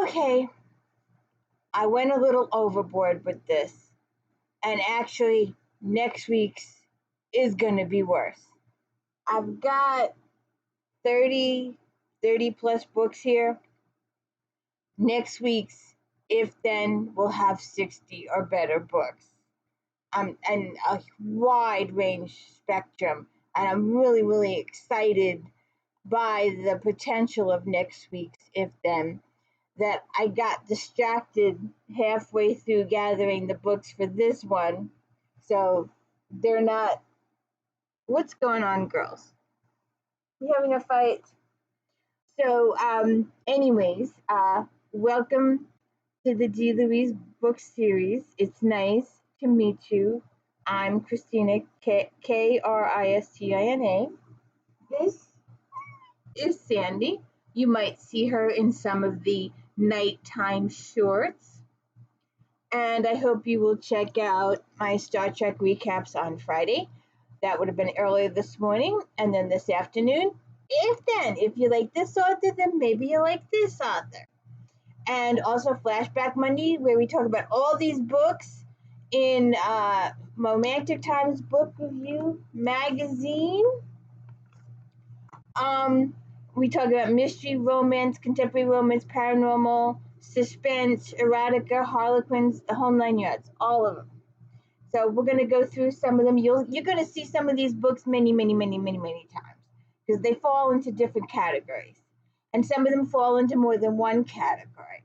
okay, I went a little overboard with this, and actually, next week's is gonna be worse. I've got 30 plus books here. Next week's, if then, we'll have 60 or better books. And a wide range spectrum. And I'm really, really excited by the potential of next week's, if then, that I got distracted halfway through gathering the books for this one. So they're not, what's going on, girls? You having a fight? So, anyways, welcome to the D. Louise book series. It's nice to meet you. I'm Christina, Kristina. This is Sandy. You might see her in some of the nighttime shorts. And I hope you will check out my Star Trek recaps on Friday. That would have been earlier this morning, and then this afternoon. If you like this author, then maybe you like this author. And also Flashback Monday, where we talk about all these books in Romantic Times Book Review magazine. We talk about mystery, romance, contemporary romance, paranormal, suspense, erotica, harlequins, the whole 9 yards, all of them. So we're going to go through some of them. You're going to see some of these books many times, because they fall into different categories. And some of them fall into more than one category.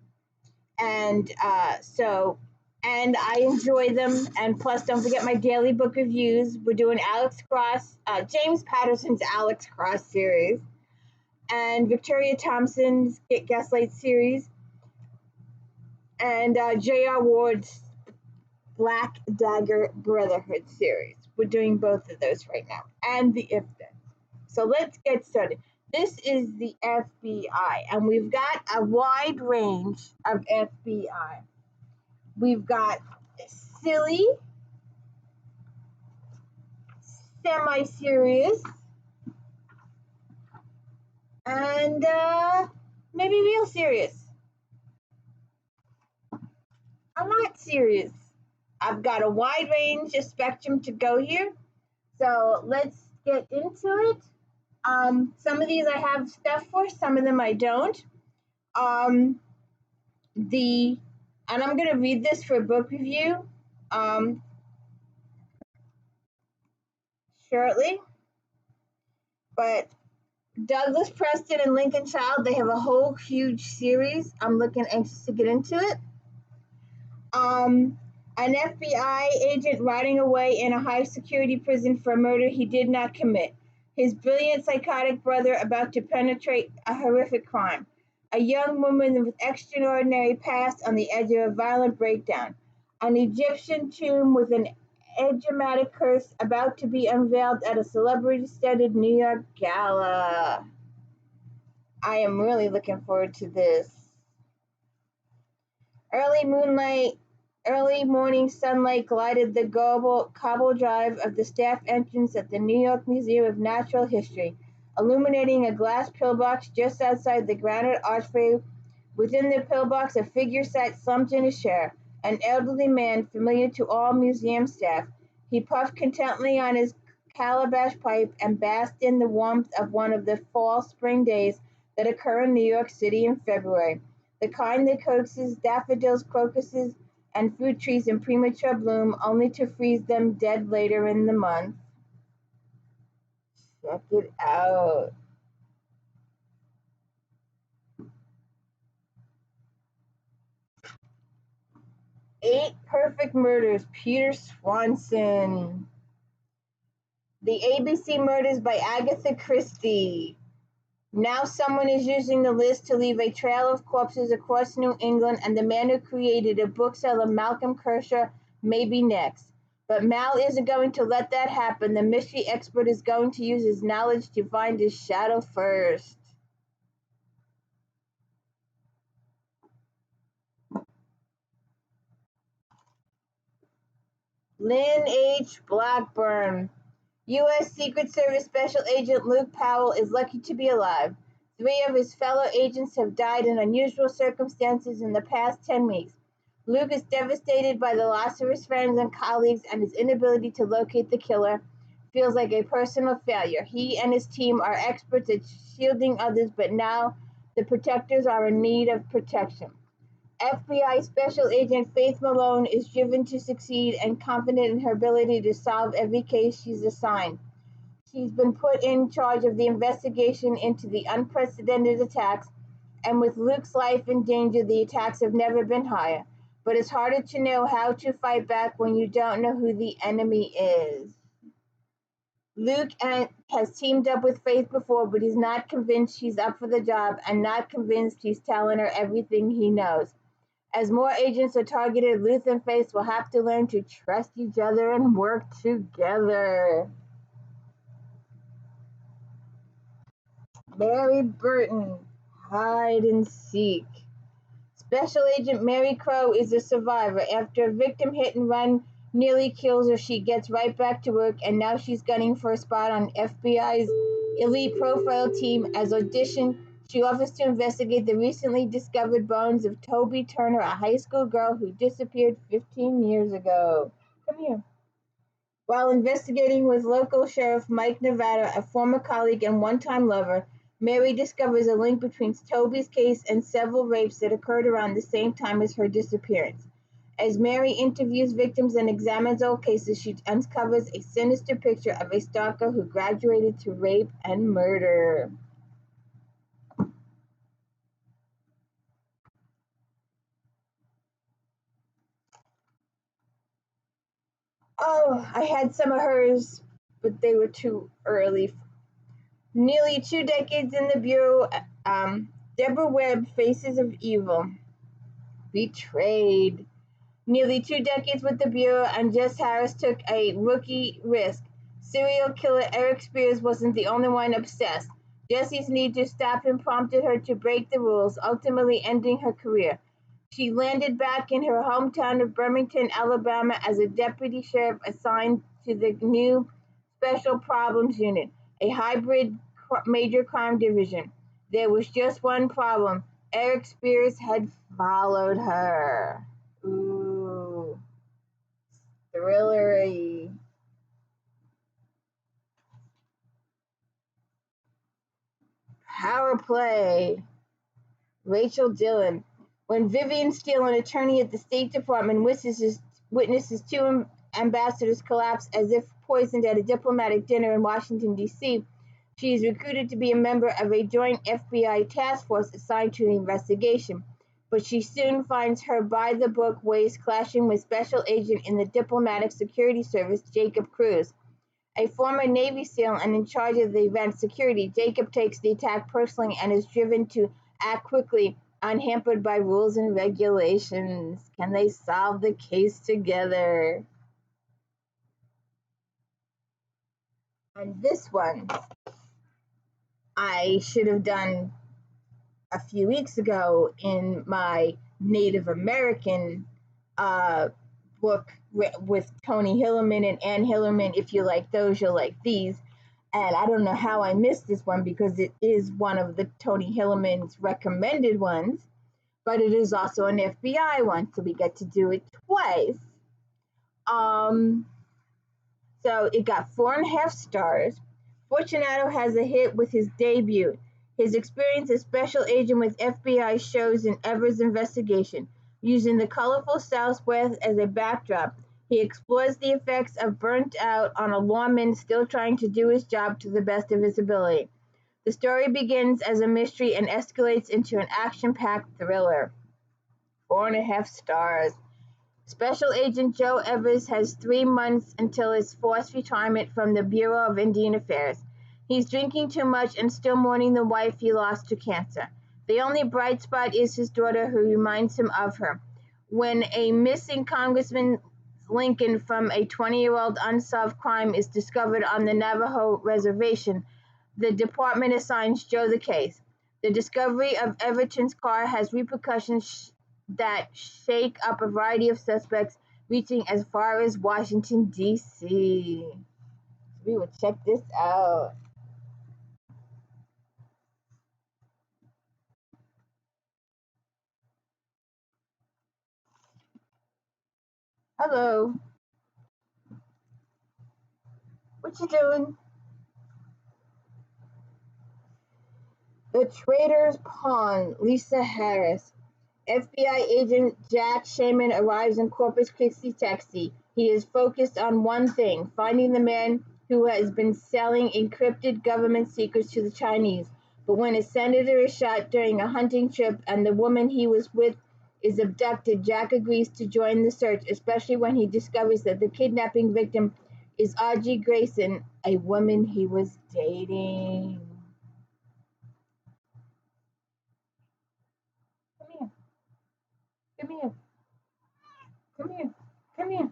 And and I enjoy them. And plus, don't forget my daily book reviews. We're doing James Patterson's Alex Cross series, and Victoria Thompson's Gaslight series, and J.R. Ward's Black Dagger Brotherhood series. We're doing both of those right now, and the If Then. So let's get started. This is the FBI, and we've got a wide range of FBI. We've got silly, semi-serious, and maybe real serious. I'm not serious. I've got a wide range of spectrum to go here. So let's get into it. Some of these I have stuff for, some of them I don't. And I'm going to read this for a book review shortly. But Douglas Preston and Lincoln Child, they have a whole huge series. I'm looking anxious to get into it. An FBI agent riding away in a high-security prison for a murder he did not commit. His brilliant psychotic brother about to perpetrate a horrific crime. A young woman with extraordinary past on the edge of a violent breakdown. An Egyptian tomb with an enigmatic curse about to be unveiled at a celebrity-studded New York gala. I am really looking forward to this. Early morning sunlight glided the cobble drive of the staff entrance at the New York Museum of Natural History, illuminating a glass pillbox just outside the granite archway. Within the pillbox, a figure sat slumped in a chair, an elderly man familiar to all museum staff. He puffed contentedly on his calabash pipe and basked in the warmth of one of the fall spring days that occur in New York City in February, the kind that coaxes daffodils, crocuses, and fruit trees in premature bloom, only to freeze them dead later in the month. Check it out. Eight Perfect Murders, Peter Swanson. The ABC Murders by Agatha Christie. Now someone is using the list to leave a trail of corpses across New England, and the man who created it, bookseller Malcolm Kershaw, may be next. But Mal isn't going to let that happen. The mystery expert is going to use his knowledge to find his shadow first. Lynn H. Blackburn. U.S. Secret Service Special Agent Luke Powell is lucky to be alive. 3 of his fellow agents have died in unusual circumstances in the past 10 weeks. Luke is devastated by the loss of his friends and colleagues, and his inability to locate the killer feels like a personal failure. He and his team are experts at shielding others, but now the protectors are in need of protection. FBI Special Agent Faith Malone is driven to succeed and confident in her ability to solve every case she's assigned. She's been put in charge of the investigation into the unprecedented attacks, and with Luke's life in danger, the attacks have never been higher. But it's harder to know how to fight back when you don't know who the enemy is. Luke has teamed up with Faith before, but he's not convinced she's up for the job and not convinced he's telling her everything he knows. As more agents are targeted, Luke and Faith will have to learn to trust each other and work together. Mary Burton, hide and seek. Special Agent Mary Crow is a survivor. After a victim hit and run nearly kills her, she gets right back to work, and now she's gunning for a spot on FBI's elite profile team. As audition, she offers to investigate the recently discovered bones of Toby Turner, a high school girl who disappeared 15 years ago. Come here. While investigating with local sheriff Mike Nevada, a former colleague and one-time lover, Mary discovers a link between Toby's case and several rapes that occurred around the same time as her disappearance. As Mary interviews victims and examines old cases, she uncovers a sinister picture of a stalker who graduated to rape and murder. Oh, I had some of hers, but they were too early. Nearly 2 decades in the Bureau, Deborah Webb, Faces of Evil. Betrayed. Nearly 2 decades with the Bureau, and Jess Harris took a rookie risk. Serial killer Eric Spears wasn't the only one obsessed. Jessie's need to stop him prompted her to break the rules, ultimately ending her career. She landed back in her hometown of Birmingham, Alabama as a deputy sheriff assigned to the new Special Problems Unit, a hybrid major crime division. There was just one problem. Eric Spears had followed her. Ooh. Thrillery. Power play. Rachel Dillon. When Vivian Steele, an attorney at the State Department, witnesses 2 ambassadors collapse as if poisoned at a diplomatic dinner in Washington, D.C., she is recruited to be a member of a joint FBI task force assigned to the investigation. But she soon finds her by-the-book ways clashing with Special Agent in the Diplomatic Security Service, Jacob Cruz. A former Navy SEAL and in charge of the event's security, Jacob takes the attack personally and is driven to act quickly, unhampered by rules and regulations. Can they solve the case together? And this one, I should have done a few weeks ago in my Native American book with Tony Hillerman and Ann Hillerman. If you like those, you'll like these. And I don't know how I missed this one because it is one of the Tony Hillerman's recommended ones, but it is also an FBI one, so we get to do it twice. So it got 4.5 stars. Fortunato has a hit with his debut. His experience as special agent with FBI shows in Evers' investigation. Using the colorful Southwest as a backdrop, he explores the effects of burnt out on a lawman still trying to do his job to the best of his ability. The story begins as a mystery and escalates into an action-packed thriller. 4.5 stars. Special Agent Joe Evers has 3 months until his forced retirement from the Bureau of Indian Affairs. He's drinking too much and still mourning the wife he lost to cancer. The only bright spot is his daughter, who reminds him of her. When a missing Congressman Lincoln from a 20-year-old unsolved crime is discovered on the Navajo reservation, the department assigns Joe the case. The discovery of Everton's car has repercussions that shake up a variety of suspects, reaching as far as Washington, D.C. We will check this out. Hello. What you doing? The Trader's Pawn, Lisa Harris. FBI agent Jack Shaman arrives in Corpus Christi, Texas. He is focused on one thing, finding the man who has been selling encrypted government secrets to the Chinese. But when a senator is shot during a hunting trip and the woman he was with is abducted, Jack agrees to join the search, especially when he discovers that the kidnapping victim is Audrey Grayson, a woman he was dating. Come here. Come here. Come here. Come here.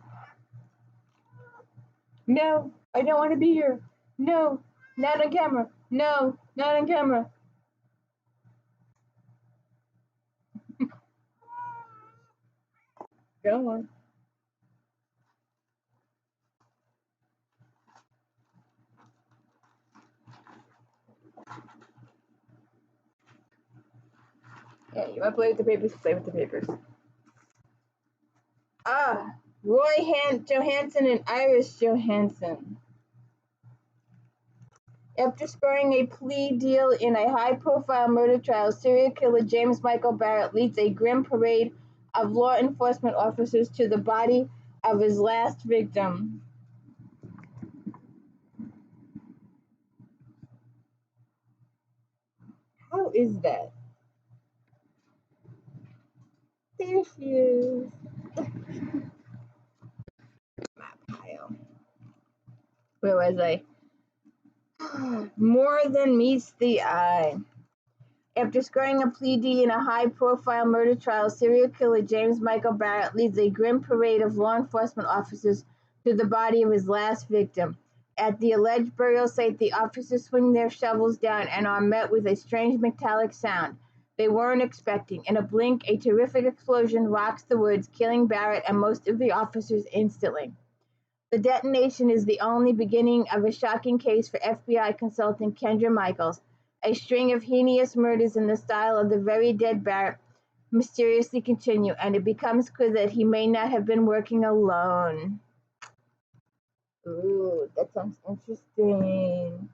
No, I don't want to be here. No, not on camera. No, not on camera. Go on. Yeah, you want to play with the papers? Play with the papers. Ah, Johansen and Iris Johansen. After scoring a plea deal in a high-profile murder trial, serial killer James Michael Barrett leads a grim parade of law enforcement officers to the body of his last victim. How is that? There she is. My pile. Where was I? More than meets the eye. After scoring a plea deal in a high-profile murder trial, serial killer James Michael Barrett leads a grim parade of law enforcement officers to the body of his last victim. At the alleged burial site, the officers swing their shovels down and are met with a strange metallic sound they weren't expecting. In a blink, a terrific explosion rocks the woods, killing Barrett and most of the officers instantly. The detonation is the only beginning of a shocking case for FBI consultant Kendra Michaels. A string of heinous murders in the style of the very dead Barrett mysteriously continue, and it becomes clear that he may not have been working alone. Ooh, that sounds interesting.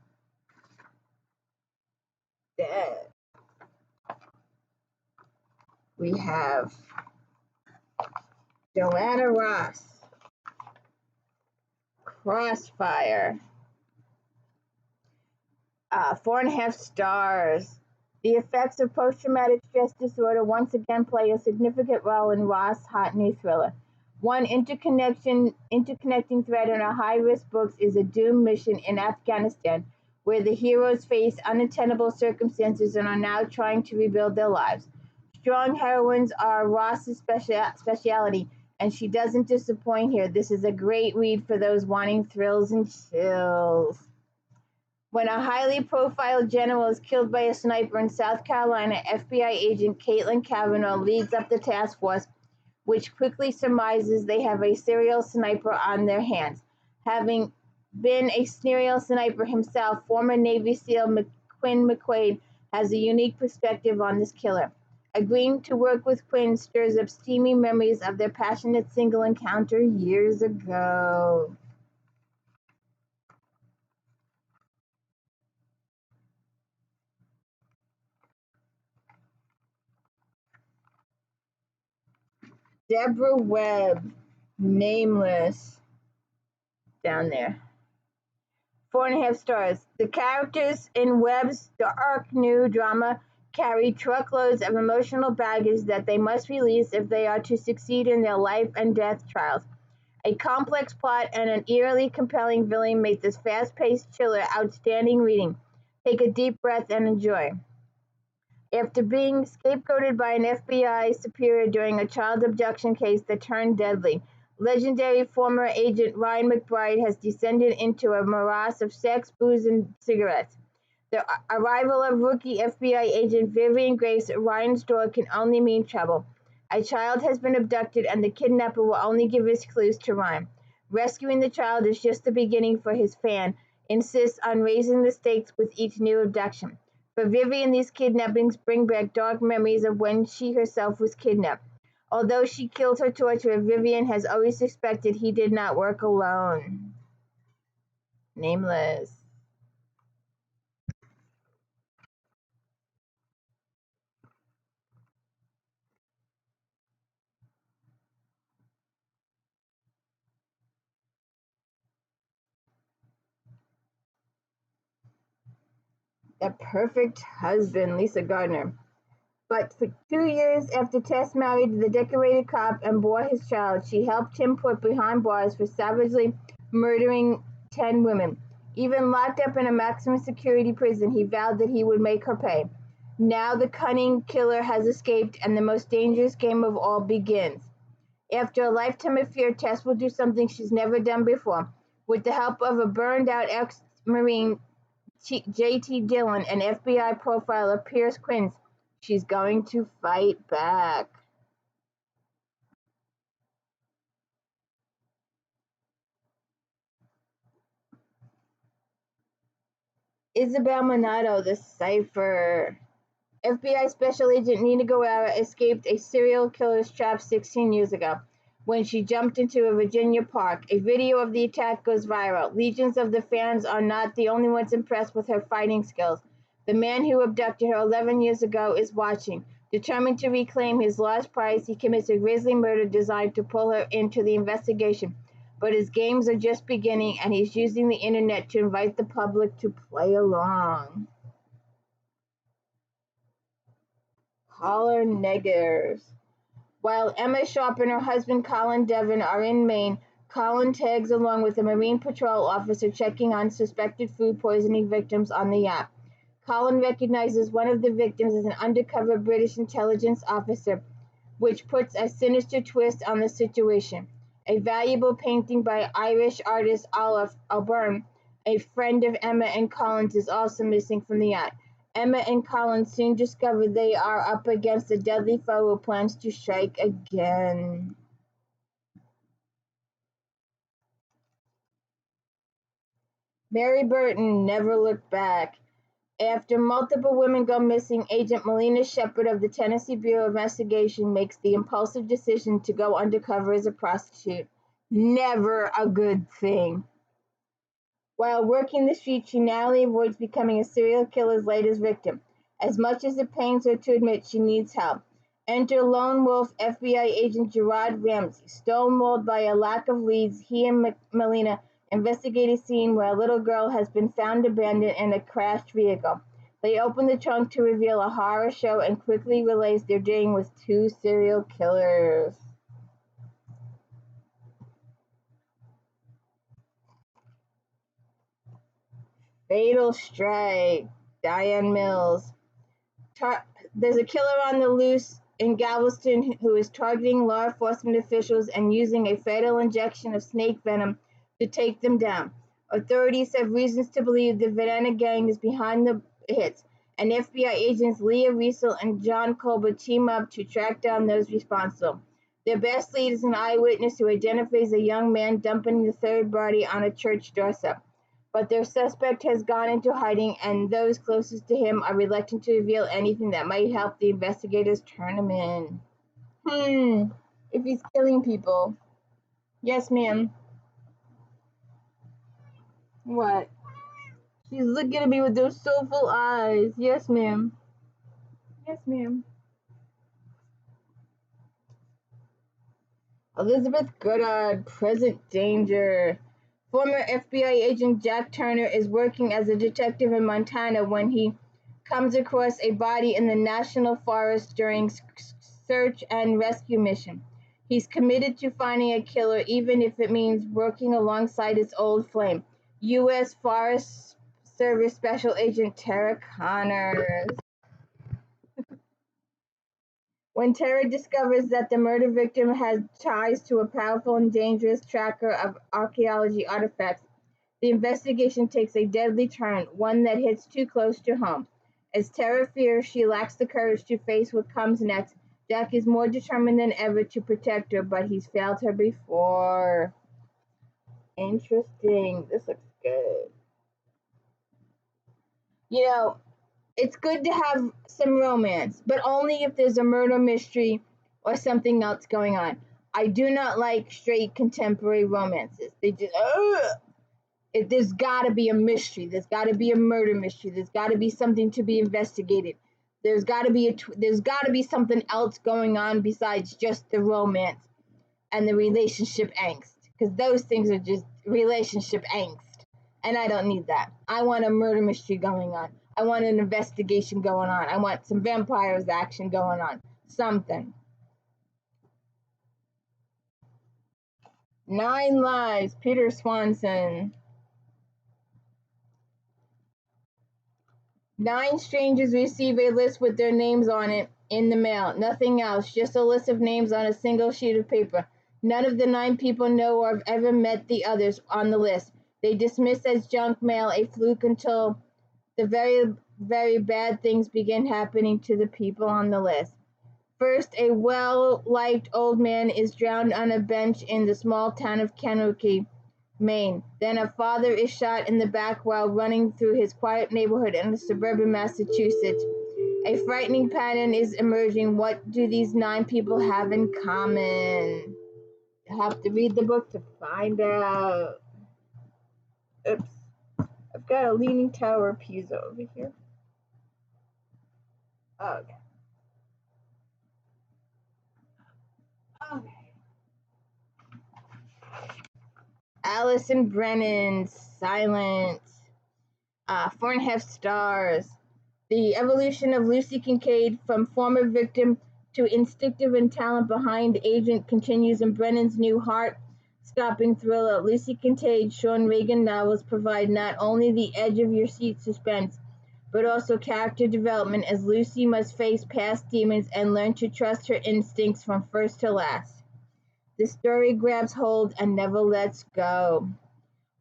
Then we have Joanna Ross, Crossfire. 4.5 stars. The effects of post-traumatic stress disorder once again play a significant role in Ross' hot new thriller. One interconnecting thread in our high-risk books is a doomed mission in Afghanistan, where the heroes face untenable circumstances and are now trying to rebuild their lives. Strong heroines are Ross's specialty, and she doesn't disappoint here. This is a great read for those wanting thrills and chills. When a highly profiled general is killed by a sniper in South Carolina, FBI agent Caitlin Cavanaugh leads up the task force, which quickly surmises they have a serial sniper on their hands. Having been a serial sniper himself, former Navy SEAL Quinn McQuaid has a unique perspective on this killer. Agreeing to work with Quinn stirs up steamy memories of their passionate single encounter years ago. Deborah Webb, Nameless, down there. 4.5 stars. The characters in Webb's dark new drama carry truckloads of emotional baggage that they must release if they are to succeed in their life and death trials. A complex plot and an eerily compelling villain make this fast-paced thriller outstanding reading. Take a deep breath and enjoy. After being scapegoated by an FBI superior during a child abduction case that turned deadly, legendary former agent Ryan McBride has descended into a morass of sex, booze, and cigarettes. The arrival of rookie FBI agent Vivian Grace at Ryan's door can only mean trouble. A child has been abducted, and the kidnapper will only give his clues to Ryan. Rescuing the child is just the beginning for his fan, insists on raising the stakes with each new abduction. For Vivian, these kidnappings bring back dark memories of when she herself was kidnapped. Although she killed her torturer, Vivian has always suspected he did not work alone. Nameless. The perfect husband, Lisa Gardner. But for 2 years after Tess married the decorated cop and bore his child, she helped him put behind bars for savagely murdering 10 women. Even locked up in a maximum security prison, he vowed that he would make her pay. Now the cunning killer has escaped and the most dangerous game of all begins. After a lifetime of fear, Tess will do something she's never done before. With the help of a burned-out ex-Marine, J.T. Dillon, and FBI profiler Pierce Quince, she's going to fight back. Isabel Monado, the Cipher. FBI Special Agent Nina Guerra escaped a serial killer's trap 16 years ago when she jumped into a Virginia park. A video of the attack goes viral. Legions of the fans are not the only ones impressed with her fighting skills. The man who abducted her 11 years ago is watching. Determined to reclaim his lost prize, he commits a grisly murder designed to pull her into the investigation. But his games are just beginning, and he's using the internet to invite the public to play along. Caller Neggers. While Emma Sharp and her husband Colin Devon are in Maine, Colin tags along with a Marine Patrol officer checking on suspected food poisoning victims on the yacht. Colin recognizes one of the victims as an undercover British intelligence officer, which puts a sinister twist on the situation. A valuable painting by Irish artist Olaf Byrne, a friend of Emma and Colin's, is also missing from the yacht. Emma and Colin soon discover they are up against a deadly foe who plans to strike again. Mary Burton never looked back. After multiple women go missing, Agent Melina Shepard of the Tennessee Bureau of Investigation makes the impulsive decision to go undercover as a prostitute. Never a good thing. While working the streets, she narrowly avoids becoming a serial killer's latest victim. As much as it pains her to admit she needs help. Enter lone wolf FBI agent Gerard Ramsey. Stonewalled by a lack of leads, he and Melina investigate a scene where a little girl has been found abandoned in a crashed vehicle. They open the trunk to reveal a horror show and quickly realize they're dealing with 2 serial killers. Fatal Strike. Diane Mills. There's a killer on the loose in Galveston who is targeting law enforcement officials and using a fatal injection of snake venom to take them down. Authorities have reasons to believe the Brennan gang is behind the hits, and FBI agents Leah Riesel and John Colbert team up to track down those responsible. Their best lead is an eyewitness who identifies a young man dumping the third body on a church doorstep. But their suspect has gone into hiding, and those closest to him are reluctant to reveal anything that might help the investigators turn him in. If he's killing people. Yes, ma'am. What? She's looking at me with those soulful eyes. Yes, ma'am. Yes, ma'am. Elizabeth Goddard, present danger. Former FBI agent Jack Turner is working as a detective in Montana when he comes across a body in the national forest during search and rescue mission. He's committed to finding a killer, even if it means working alongside his old flame, U.S. Forest Service Special Agent Tara Connors. When Tara discovers that the murder victim has ties to a powerful and dangerous tracker of archaeology artifacts, the investigation takes a deadly turn, one that hits too close to home. As Tara fears she lacks the courage to face what comes next, Jack is more determined than ever to protect her, but he's failed her before. Interesting. This looks good. You know, it's good to have some romance, but only if there's a murder mystery or something else going on. I do not like straight contemporary romances. They just, there's got to be a mystery. There's got to be a murder mystery. There's got to be something to be investigated. There's got to be something else going on besides just the romance and the relationship angst, because those things are just relationship angst, and I don't need that. I want a murder mystery going on. I want an investigation going on. I want some vampires action going on. Something. 9 Lives, Peter Swanson. 9 strangers receive a list with their names on it in the mail. Nothing else, just a list of names on a single sheet of paper. None of the 9 people know or have ever met the others on the list. They dismiss as junk mail, a fluke, until the very, very bad things begin happening to the people on the list. First, a well-liked old man is drowned on a bench in the small town of Kankakee, Maine. Then a father is shot in the back while running through his quiet neighborhood in suburban Massachusetts. A frightening pattern is emerging. What do these 9 people have in common? You have to read the book to find out. Oops. I've got a Leaning Tower of Pisa over here. Okay. Okay. Allison Brennan, Silence. 4.5 stars. The evolution of Lucy Kincaid from former victim to instinctive and talent behind agent continues in Brennan's new heart-stopping thriller. Lucy Kincaid's Sean Regan novels provide not only the edge-of-your-seat suspense, but also character development as Lucy must face past demons and learn to trust her instincts from first to last. The story grabs hold and never lets go.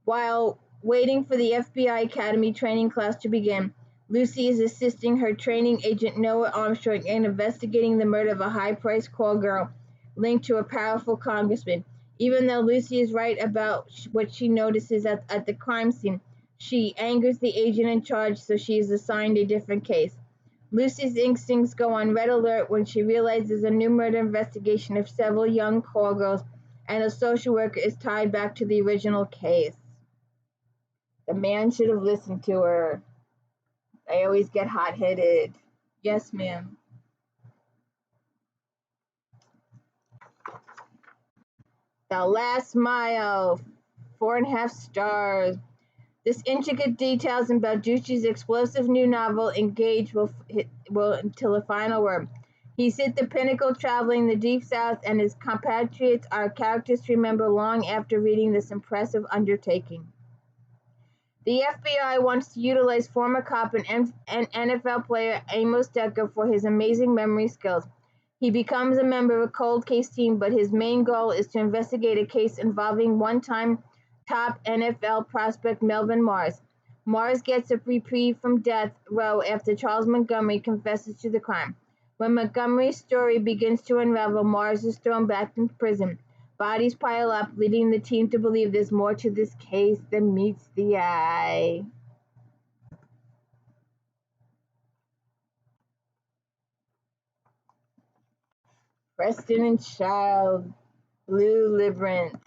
While waiting for the FBI Academy training class to begin, Lucy is assisting her training agent Noah Armstrong in investigating the murder of a high-priced call girl linked to a powerful congressman. Even though Lucy is right about what she notices at the crime scene, she angers the agent in charge, so she is assigned a different case. Lucy's instincts go on red alert when she realizes a new murder investigation of several young call girls and a social worker is tied back to the original case. The man should have listened to her. I always get hot-headed. Yes, ma'am. The Last Mile, 4.5 stars. This intricate details in Baldacci's explosive new novel Engage will until the final word. He's hit the pinnacle traveling the deep south, and his compatriots are characters to remember long after reading this impressive undertaking. The FBI wants to utilize former cop and NFL player Amos Decker for his amazing memory skills. He becomes a member of a cold case team, but his main goal is to investigate a case involving one-time top NFL prospect Melvin Mars. Mars gets a reprieve from death row after Charles Montgomery confesses to the crime. When Montgomery's story begins to unravel, Mars is thrown back into prison. Bodies pile up, leading the team to believe there's more to this case than meets the eye. Preston and Child, Blue Labyrinth.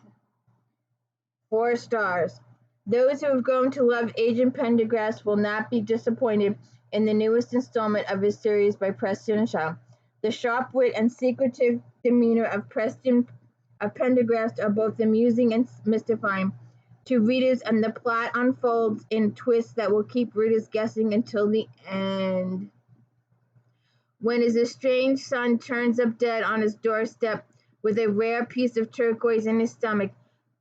4 stars. Those who have grown to love Agent Pendergast will not be disappointed in the newest installment of his series by Preston and Child. The sharp wit and secretive demeanor of Pendergast are both amusing and mystifying to readers, and the plot unfolds in twists that will keep readers guessing until the end. When his estranged son turns up dead on his doorstep with a rare piece of turquoise in his stomach,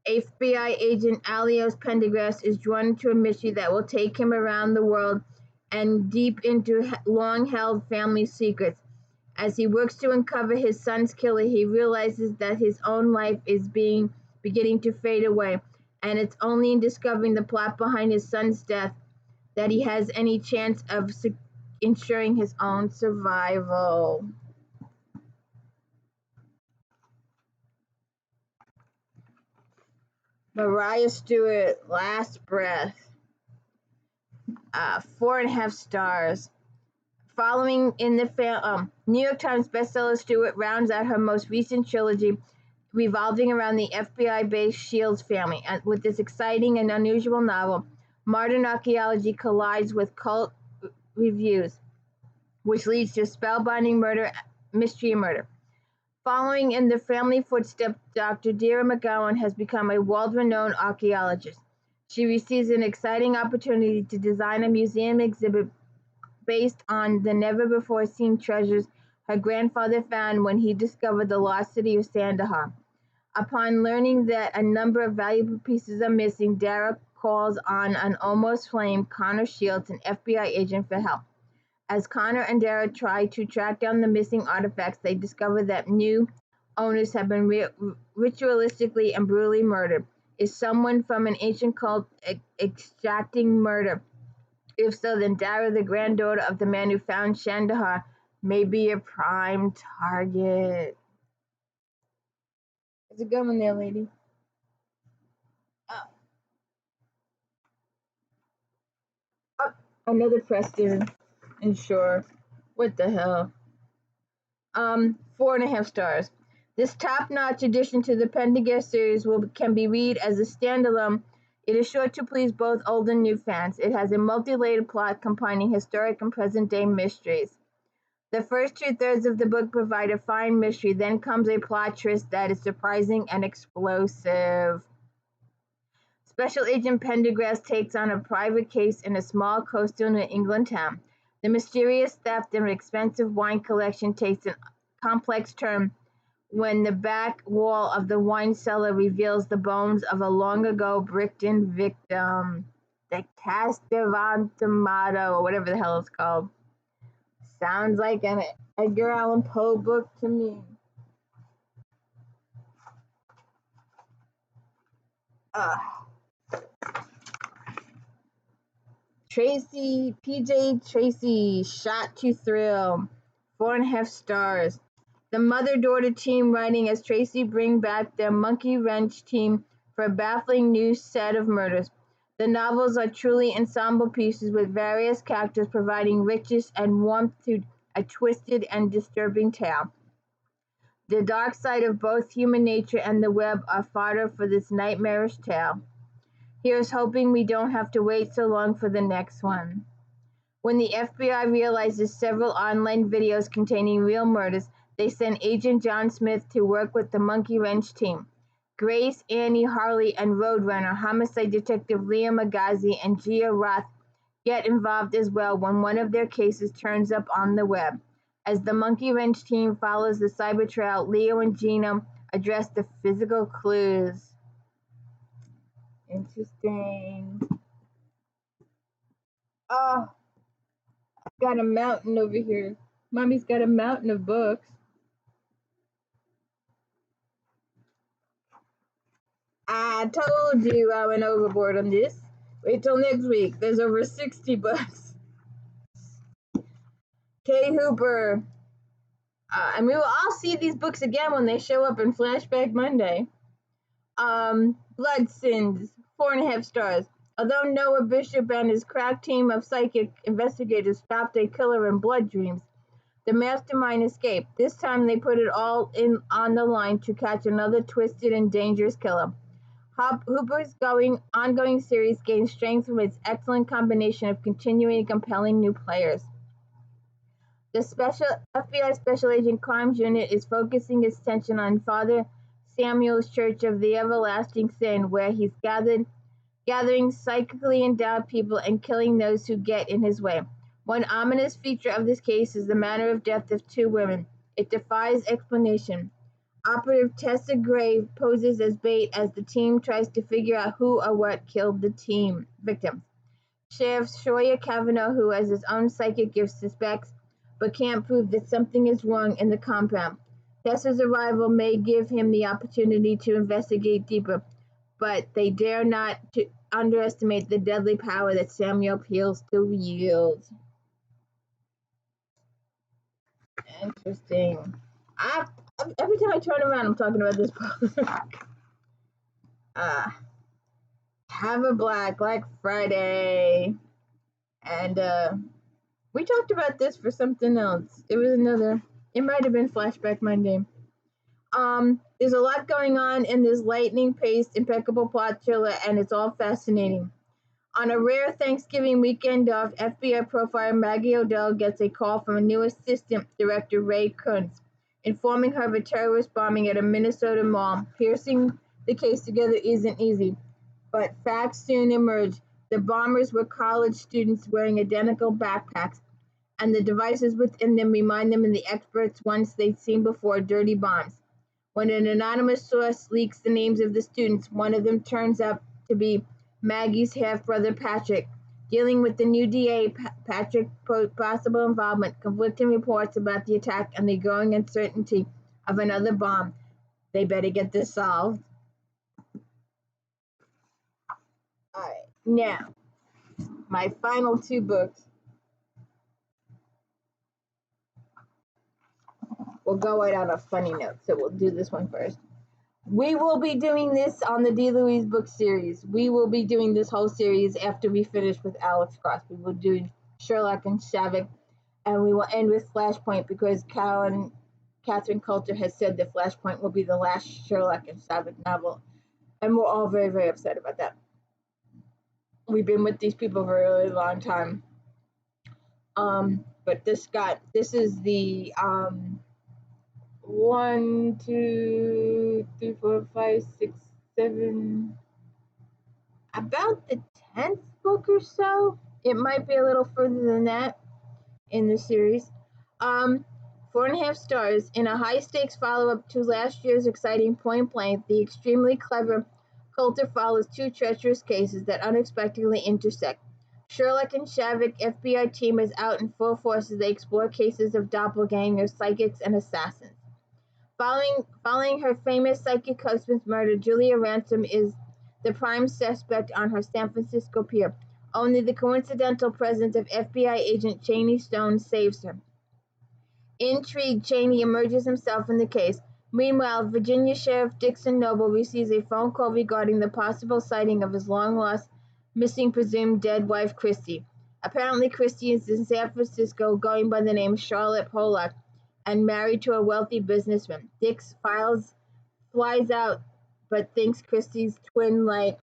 FBI agent Alois Pendergast is drawn into a mystery that will take him around the world and deep into long-held family secrets. As he works to uncover his son's killer, he realizes that his own life is beginning to fade away, and it's only in discovering the plot behind his son's death that he has any chance of ensuring his own survival. Mariah Stewart, Last Breath. 4.5 stars. Following in the New York Times bestseller, Stewart rounds out her most recent trilogy revolving around the FBI-based Shields family. With this exciting and unusual novel, modern archaeology collides with cult reviews, which leads to spellbinding mystery and murder. Following in the family footsteps, Dr. Deirdre McGowan has become a world-renowned archaeologist. She receives an exciting opportunity to design a museum exhibit based on the never-before-seen treasures her grandfather found when he discovered the lost city of Kandahar. Upon learning that a number of valuable pieces are missing, Dara calls on an almost flamed Connor Shields, an FBI agent, for help. As Connor and Dara try to track down the missing artifacts, they discover that new owners have been ritualistically and brutally murdered. Is someone from an ancient cult extracting murder? If so, then Dara, the granddaughter of the man who found Kandahar, may be a prime target. How's it going there, lady? Oh, another Preston. And sure, what the hell? 4.5 stars. This top-notch addition to the Pendergast series can be read as a standalone. It is sure to please both old and new fans. It has a multi-layered plot combining historic and present-day mysteries. The first 2/3 of the book provide a fine mystery, then comes a plot twist that is surprising and explosive. Special Agent Pendergast takes on a private case in a small coastal New England town. The mysterious theft and expensive wine collection takes a complex turn when the back wall of the wine cellar reveals the bones of a long-ago bricked-in victim. The Tomato, or whatever the hell it's called. Sounds like an Edgar Allan Poe book to me. TRACY, Shot to Thrill, 4.5 stars. The mother-daughter team writing as TRACY bring back their Monkey Wrench team for a baffling new set of murders. The novels are truly ensemble pieces with various characters providing richness and warmth to a twisted and disturbing tale. The dark side of both human nature and the web are fodder for this nightmarish tale. Here's hoping we don't have to wait so long for the next one. When the FBI realizes several online videos containing real murders, they send Agent John Smith to work with the Monkey Wrench team. Grace, Annie, Harley, and Roadrunner homicide detective Leah Magazi and Gia Roth get involved as well when one of their cases turns up on the web. As the Monkey Wrench team follows the cyber trail, Leo and Gina address the physical clues. Interesting. Oh, I've got a mountain over here. Mommy's got a mountain of books. I told you I went overboard on this. Wait till next week. There's over 60 books. Kay Hooper. And we will all see these books again when they show up in Flashback Monday. Blood Sins, 4.5 stars. Although Noah Bishop and his crack team of psychic investigators stopped a killer in Blood Dreams, the mastermind escaped. This time they put it all in on the line to catch another twisted and dangerous killer. Hooper's ongoing series gains strength from its excellent combination of continuing and compelling new players. The FBI Special Agent Crimes Unit is focusing its attention on Father Samuel's Church of the Everlasting Sin, where he's gathering psychically endowed people and killing those who get in his way. One ominous feature of this case is the manner of death of 2 women. It defies explanation. Operative Tessa Gray poses as bait as the team tries to figure out who or what killed the victims. Sheriff Shoya Kavanaugh, who has his own psychic gifts, suspects but can't prove that something is wrong in the compound. Tessa's arrival may give him the opportunity to investigate deeper, but they dare not to underestimate the deadly power that Samuel appeals to wield. Interesting. Every time I turn around, I'm talking about this book. Have a Black Friday. And We talked about this for something else. It was another. It might have been Flashback Monday. There's a lot going on in this lightning-paced, impeccable plot thriller, and it's all fascinating. On a rare Thanksgiving weekend off, FBI profiler Maggie O'Dell gets a call from a new assistant director, Ray Kuntz, informing her of a terrorist bombing at a Minnesota mall. Piecing the case together isn't easy, but facts soon emerge. The bombers were college students wearing identical backpacks, and the devices within them remind them of the experts once they'd seen before, dirty bombs. When an anonymous source leaks the names of the students, one of them turns out to be Maggie's half-brother Patrick. Dealing with the new DA, Patrick's possible involvement, conflicting reports about the attack, and the growing uncertainty of another bomb. They better get this solved. All right, now, my final two books. We'll go right on a funny note, so we'll do this one first. We will be doing this on the D. Louise book series. We will be doing this whole series after we finish with Alex Cross. We will do Sherlock and Shavik, and we will end with Flashpoint because Catherine Coulter has said that Flashpoint will be the last Sherlock and Shavik novel, and we're all very, very upset about that. We've been with these people for a really long time. But this is the 1, 2, 3, 4, 5, 6, 7, about the 10th book or so. It might be a little further than that in the series. 4.5 stars. In a high-stakes follow-up to last year's exciting Point Blank, the extremely clever Coulter follows two treacherous cases that unexpectedly intersect. Sherlock and Shavik FBI team is out in full force as they explore cases of doppelgangers, psychics, and assassins. Following her famous psychic husband's murder, Julia Ransom is the prime suspect on her San Francisco pier. Only the coincidental presence of FBI agent Cheney Stone saves her. Intrigued, Cheney immerses himself in the case. Meanwhile, Virginia Sheriff Dixon Noble receives a phone call regarding the possible sighting of his long-lost, missing presumed dead wife, Christy. Apparently, Christy is in San Francisco, going by the name Charlotte Pollock, and married to a wealthy businessman. Dix flies out, but thinks Christy's twin light,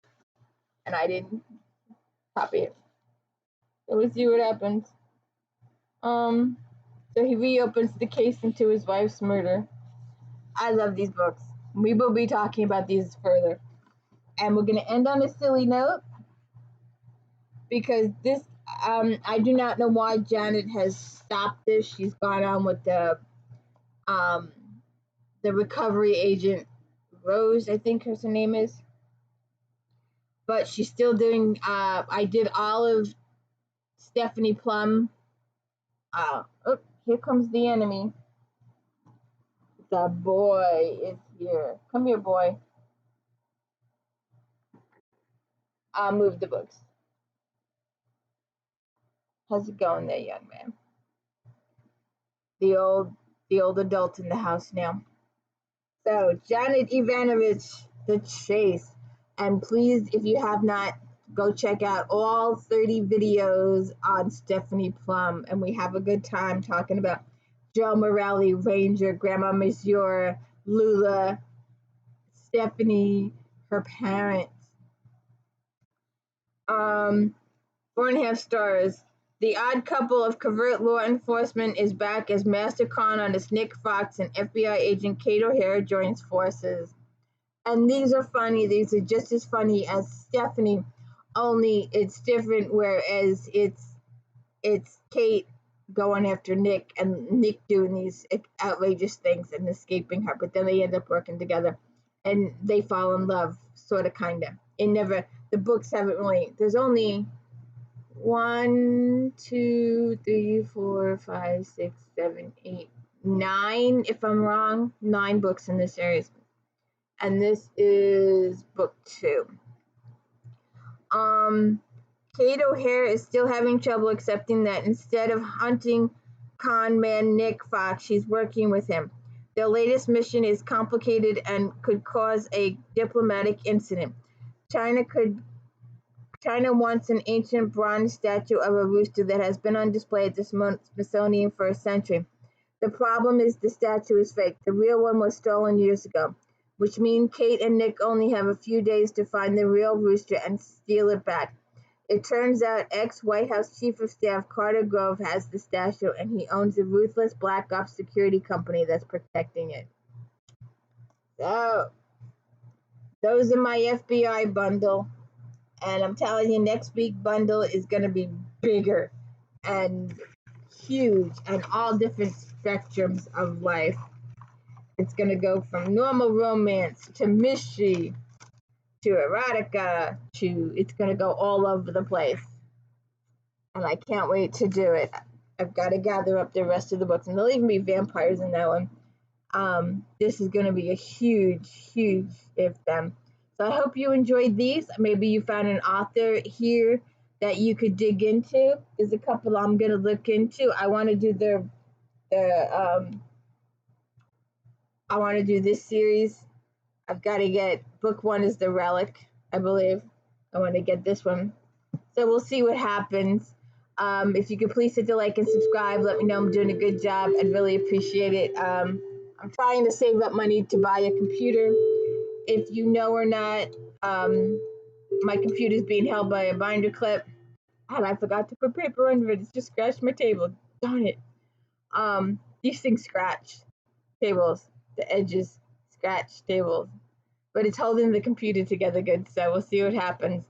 and I didn't copy it. So we'll see what happens. So he reopens the case into his wife's murder. I love these books. We will be talking about these further. And we're going to end on a silly note because this, I do not know why Janet has stopped this. She's gone on with the recovery agent, Rose, I think her name is. But she's still doing, I did all of Stephanie Plum. Oh, here comes the enemy. The boy is here. Come here, boy. I'll move the books. How's it going there, young man? The old adult in the house now. So, Janet Ivanovich, The Chase. And please, if you have not, go check out all 30 videos on Stephanie Plum. And we have a good time talking about Joe Morelli, Ranger, Grandma Monsieur, Lula, Stephanie, her parents. 4.5 stars. The Odd Couple of Covert Law Enforcement is back as Master Con as Nick Fox and FBI agent Kate O'Hare joins forces. And these are funny. These are just as funny as Stephanie, only it's different, whereas it's Kate going after Nick and Nick doing these outrageous things and escaping her, but then they end up working together and they fall in love, sort of, kind of. The books haven't really, there's only 1, 2, 3, 4, 5, 6, 7, 8, 9, if I'm wrong, 9 books in this series. And this is book 2. Kate O'Hare is still having trouble accepting that instead of hunting con man Nick Fox, she's working with him. Their latest mission is complicated and could cause a diplomatic incident. China could China wants an ancient bronze statue of a rooster that has been on display at the Smithsonian for a century. The problem is the statue is fake. The real one was stolen years ago, which means Kate and Nick only have a few days to find the real rooster and steal it back. It turns out ex-White House Chief of Staff Carter Grove has the statue, and he owns a ruthless black ops security company that's protecting it. So, those are my FBI bundle. And I'm telling you, next week bundle is going to be bigger and huge and all different spectrums of life. It's going to go from normal romance to mystery to erotica to it's going to go all over the place. And I can't wait to do it. I've got to gather up the rest of the books, and there'll even be vampires in that one. This is going to be a huge, huge if then. So I hope you enjoyed these. Maybe you found an author here that you could dig into. There's a couple I'm going to look into. I want to do I want to do this series. I've got to get book 1 is The Relic, I believe. I want to get this one. So we'll see what happens. If you could please hit the like and subscribe, let me know I'm doing a good job. I'd really appreciate it. I'm trying to save up money to buy a computer. If you know or not, my computer is being held by a binder clip, and I forgot to put paper under it. It's just scratched my table. Darn it. These things scratch tables. The edges scratch tables. But it's holding the computer together good, so we'll see what happens.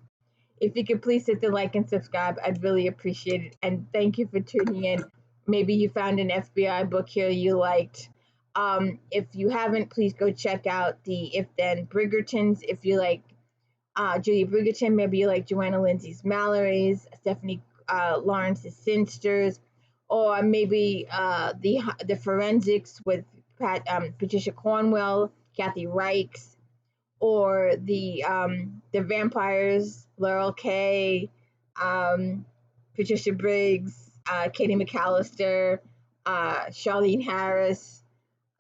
If you could please hit the like and subscribe, I'd really appreciate it. And thank you for tuning in. Maybe you found an FBI book here you liked. If you haven't, please go check out the If Then Bridgertons. If you like Julia Bridgerton, maybe you like Joanna Lindsay's Mallory's, Stephanie Lawrence's Sinsters, or maybe the Forensics with Patricia Cornwell, Kathy Reichs, or the Vampires, Laurel Kay, Patricia Briggs, Katie McAllister, Charlene Harris.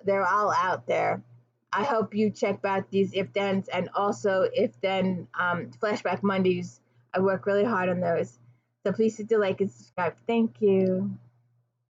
They're all out there. I hope you check out these if-thens and also if-then Flashback Mondays. I work really hard on those. So please hit the like and subscribe. Thank you.